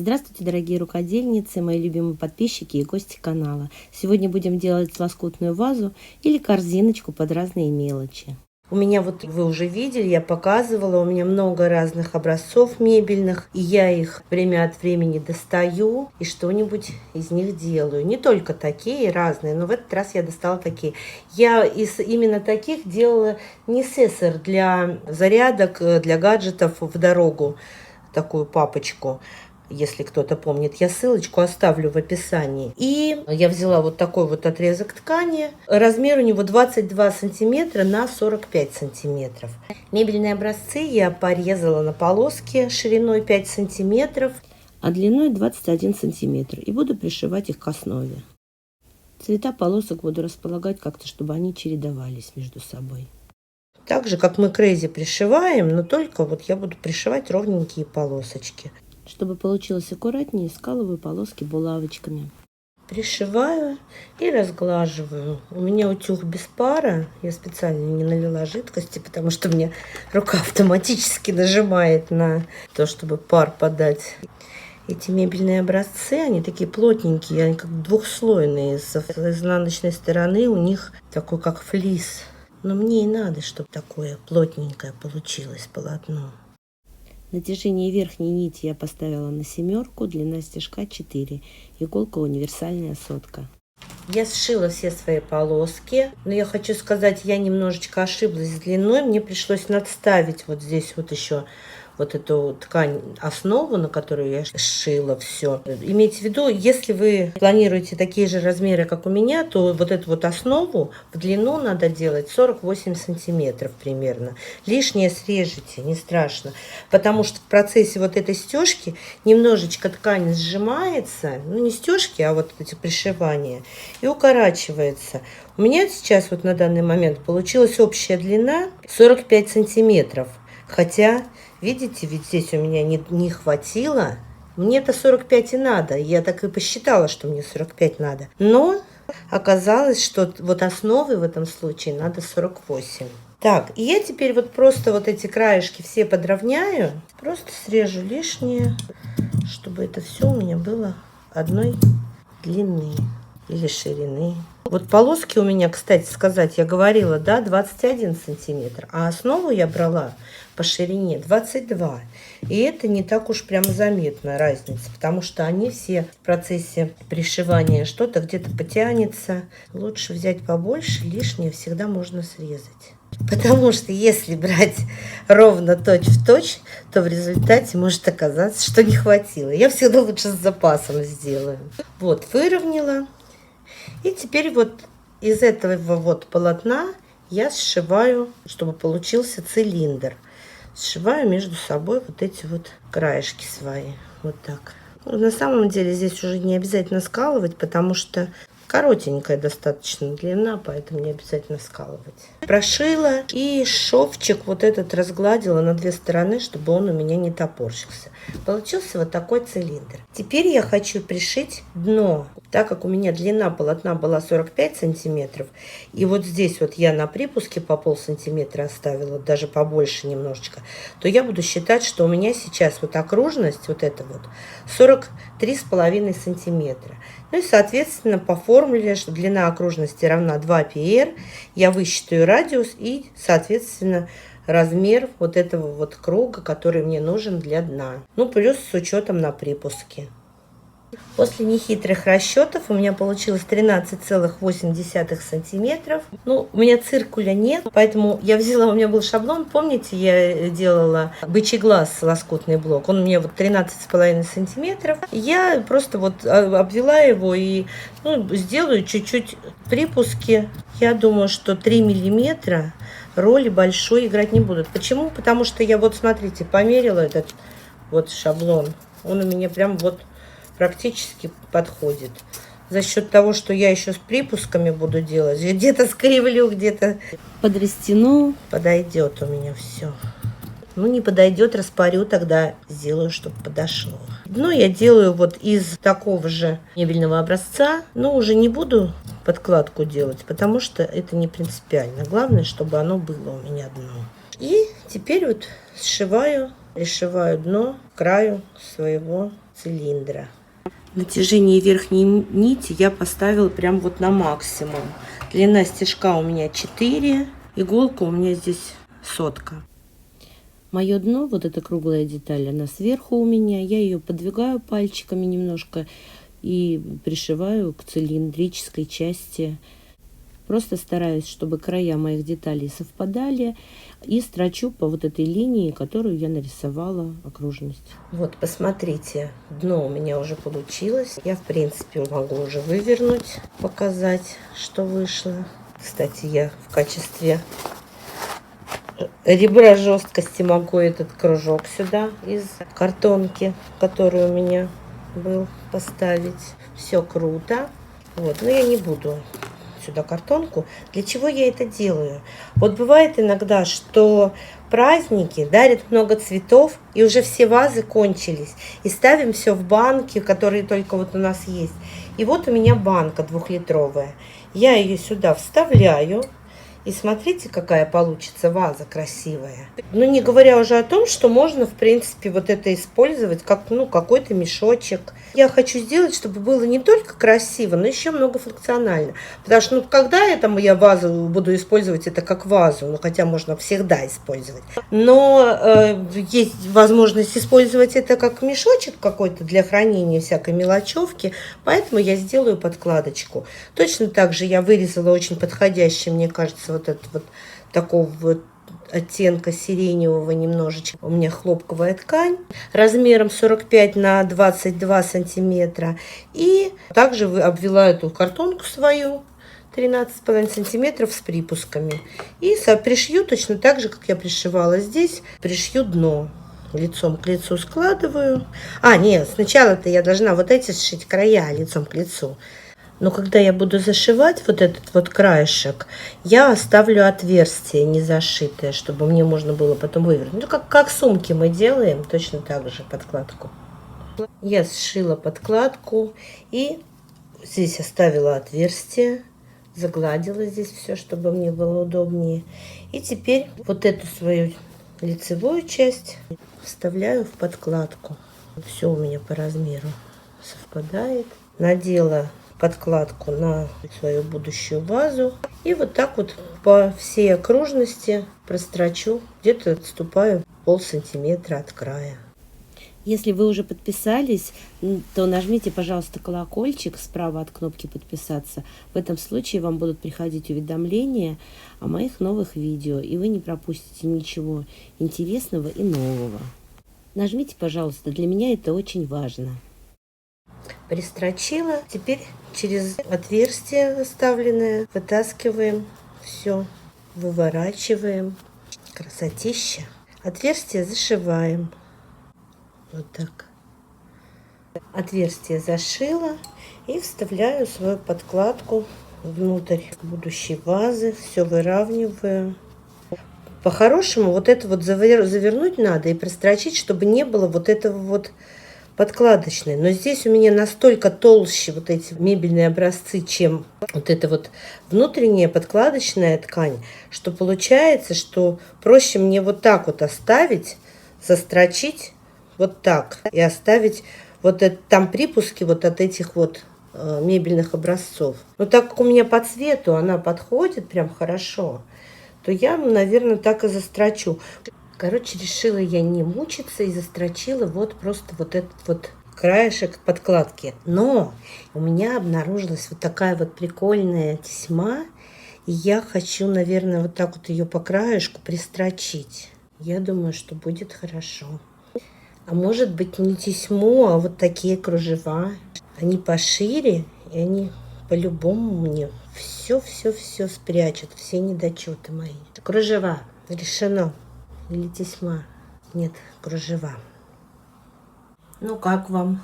Здравствуйте, дорогие рукодельницы, мои любимые подписчики и гости канала. Сегодня будем делать лоскутную вазу или корзиночку под разные мелочи. У меня вот вы уже видели, я показывала, у меня много разных образцов мебельных, и я их время от времени достаю и что-нибудь из них делаю. Не только такие, разные, но в этот раз я достала такие. Я из именно таких делала несессор для зарядок, для гаджетов в дорогу, такую папочку. Если кто-то помнит, я ссылочку оставлю в описании. И я взяла вот такой вот отрезок ткани. Размер у него 22 сантиметра на 45 сантиметров. Мебельные образцы я порезала на полоски шириной 5 сантиметров, а длиной 21 сантиметр. И буду пришивать их к основе. Цвета полосок буду располагать как-то, чтобы они чередовались между собой. Так же, как мы крейзи пришиваем, но только вот я буду пришивать ровненькие полосочки. Чтобы получилось аккуратнее, скалываю полоски булавочками. Пришиваю и разглаживаю. У меня утюг без пара. Я специально не налила жидкости, потому что мне рука автоматически нажимает на то, чтобы пар подать. Эти мебельные образцы, они такие плотненькие, они как двухслойные. С изнаночной стороны у них такой как флис. Но мне и надо, чтобы такое плотненькое получилось полотно. Натяжение верхней нити я поставила на 7, длина стежка 4, иголка универсальная сотка. Я сшила все свои полоски, но я хочу сказать, я немножечко ошиблась с длиной, мне пришлось надставить вот здесь вот еще вот эту ткань, основу, на которую я сшила все. Имейте в виду, если вы планируете такие же размеры, как у меня, то вот эту вот основу в длину надо делать 48 сантиметров примерно. Лишнее срежете, не страшно, потому что в процессе вот этой стежки немножечко ткань сжимается, ну не стежки, а вот эти пришивания, и укорачивается. У меня сейчас вот на данный момент получилась общая длина 45 сантиметров, хотя... Видите, ведь здесь у меня не хватило. Мне-то 45 и надо. Я так и посчитала, что мне 45 надо. Но оказалось, что вот основы в этом случае надо 48. Так, и я теперь вот просто вот эти краешки все подровняю. Просто срежу лишнее, чтобы это все у меня было одной длины или ширины. Вот полоски у меня, кстати сказать, я говорила, да, 21 сантиметр. А основу я брала по ширине 22. И это не так уж прям заметна разница, потому что они все в процессе пришивания что-то где-то потянется. Лучше взять побольше, лишнее всегда можно срезать. Потому что если брать ровно точь-в-точь, то в результате может оказаться, что не хватило. Я всегда лучше с запасом сделаю. Вот, выровняла. И теперь вот из этого вот полотна я сшиваю, чтобы получился цилиндр. Сшиваю между собой вот эти вот краешки свои. Вот так. Ну, на самом деле здесь уже не обязательно скалывать, потому что коротенькая достаточно длина, поэтому не обязательно скалывать. Прошила и шовчик вот этот разгладила на две стороны, чтобы он у меня не топорщился. Получился вот такой цилиндр. Теперь я хочу пришить дно. Так как у меня длина полотна была 45 сантиметров, и вот здесь вот я на припуске по полсантиметра оставила, даже побольше немножечко, то я буду считать, что у меня сейчас вот окружность, вот это вот, 43,5 сантиметра. Ну и, соответственно, по формуле, что длина окружности равна 2πr, я высчитаю радиус и, соответственно, размер вот этого вот круга, который мне нужен для дна. Ну, плюс с учетом на припуске. После нехитрых расчетов у меня получилось 13,8 сантиметров. Ну, у меня циркуля нет, поэтому я взяла, у меня был шаблон, помните, я делала бычий глаз, лоскутный блок, он у меня вот 13,5 сантиметров. Я просто вот обвела его и сделаю чуть-чуть припуски. Я думаю, что 3 миллиметра роли большой играть не будут. Почему? Потому что я вот, смотрите, померила этот вот шаблон. Он у меня прям вот практически подходит. За счет того, что я еще с припусками буду делать, я где-то скривлю, где-то подрастяну, подойдет у меня все. Ну, не подойдет, распарю, тогда сделаю, чтобы подошло. Дно я делаю вот из такого же мебельного образца, но уже не буду подкладку делать, потому что это не принципиально. Главное, чтобы оно было у меня дно. И теперь вот сшиваю пришиваю дно к краю своего цилиндра. Натяжение верхней нити я поставила прям вот на максимум. Длина стежка у меня 4, иголка у меня здесь 100. Мое дно, вот эта круглая деталь, она сверху у меня. Я ее подвигаю пальчиками немножко и пришиваю к цилиндрической части. Просто стараюсь, чтобы края моих деталей совпадали, и строчу по вот этой линии, которую я нарисовала, окружность. Вот, посмотрите, дно у меня уже получилось. Я, в принципе, могу уже вывернуть, показать, что вышло. Кстати, я в качестве ребра жесткости могу этот кружок сюда из картонки, который у меня был, поставить. Все круто. Вот, но я не буду сюда картонку. Для чего я это делаю? Вот бывает иногда, что праздники дарят много цветов, и уже все вазы кончились. И ставим все в банки, которые только вот у нас есть. И вот у меня банка 2-литровая. Я ее сюда вставляю. И смотрите, какая получится ваза красивая. Ну, не говоря уже о том, что можно, в принципе, вот это использовать как, ну, какой-то мешочек. Я хочу сделать, чтобы было не только красиво, но еще многофункционально. Потому что, ну, когда я вазу буду использовать это как вазу, ну, хотя можно всегда использовать. Но есть возможность использовать это как мешочек какой-то для хранения всякой мелочевки. Поэтому я сделаю подкладочку. Точно так же я вырезала очень подходящий, мне кажется, вот этот вот такого вот оттенка сиреневого немножечко. У меня хлопковая ткань размером 45 на 22 сантиметра. И также обвела эту картонку свою 13,5 сантиметров с припусками. И пришью точно так же, как я пришивала здесь. Пришью дно. Лицом к лицу складываю. Нет, сначала-то я должна вот эти сшить края лицом к лицу. Но когда я буду зашивать вот этот вот краешек, я оставлю отверстие не зашитое, чтобы мне можно было потом вывернуть. Ну, как сумки мы делаем, точно так же подкладку. Я сшила подкладку и здесь оставила отверстие, загладила здесь все, чтобы мне было удобнее. И теперь вот эту свою лицевую часть вставляю в подкладку. Все у меня по размеру совпадает. Надела подкладку на свою будущую вазу. И вот так вот по всей окружности прострочу. Где-то отступаю полсантиметра от края. Если вы уже подписались, то нажмите, пожалуйста, колокольчик справа от кнопки «Подписаться». В этом случае вам будут приходить уведомления о моих новых видео, и вы не пропустите ничего интересного и нового. Нажмите, пожалуйста, для меня это очень важно. Пристрочила. Теперь через отверстие оставленное вытаскиваем все, выворачиваем. Красотища. Отверстие зашиваем. Вот так. Отверстие зашила и вставляю свою подкладку внутрь будущей вазы. Все выравниваю. По-хорошему вот это вот завернуть надо и прострочить, чтобы не было вот этого вот подкладочной. Но здесь у меня настолько толще вот эти мебельные образцы, чем вот эта вот внутренняя подкладочная ткань, что получается, что проще мне вот так вот оставить, застрочить вот так и оставить вот это, там припуски вот от этих вот мебельных образцов. Но так как у меня по цвету она подходит прям хорошо, то я, наверное, так и застрочу. Короче, решила я не мучиться и застрочила вот просто вот этот вот краешек подкладки. Но у меня обнаружилась вот такая вот прикольная тесьма. И я хочу, наверное, вот так вот ее по краешку пристрочить. Я думаю, что будет хорошо. А может быть не тесьму, а вот такие кружева. Они пошире, и они по-любому мне все спрячут. Все недочеты мои. Кружева. Решено. Или тесьма? Нет, кружева. Ну, как вам?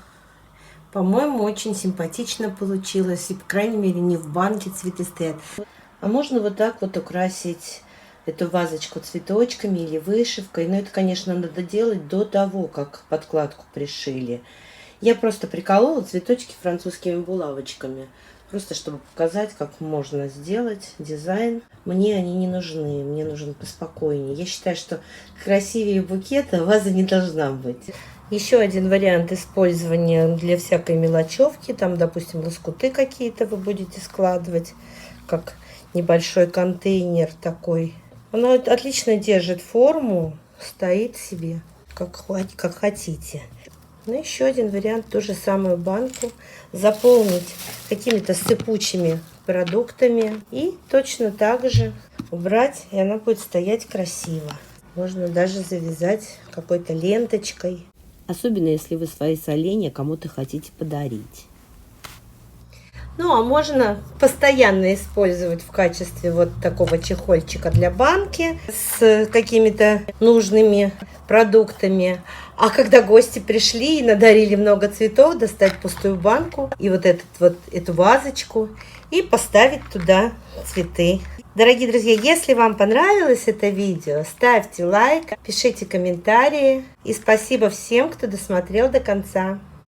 По-моему, очень симпатично получилось. И, по крайней мере, не в банке цветы стоят. А можно вот так вот украсить эту вазочку цветочками или вышивкой. Но это, конечно, надо делать до того, как подкладку пришили. Я просто приколола цветочки французскими булавочками. Просто чтобы показать, как можно сделать дизайн. Мне они не нужны, мне нужен поспокойнее. Я считаю, что красивее букета ваза не должна быть. Еще один вариант использования для всякой мелочевки. Там, допустим, лоскуты какие-то вы будете складывать, как небольшой контейнер такой. Оно отлично держит форму, стоит себе, как хотите. Ну, еще один вариант, ту же самую банку заполнить какими-то сыпучими продуктами и точно так же убрать, и она будет стоять красиво. Можно даже завязать какой-то ленточкой. Особенно, если вы свои соленья кому-то хотите подарить. Ну, а можно постоянно использовать в качестве вот такого чехольчика для банки с какими-то нужными продуктами. А когда гости пришли и надарили много цветов, достать пустую банку и эту вазочку и поставить туда цветы. Дорогие друзья, если вам понравилось это видео, ставьте лайк, пишите комментарии. И спасибо всем, кто досмотрел до конца.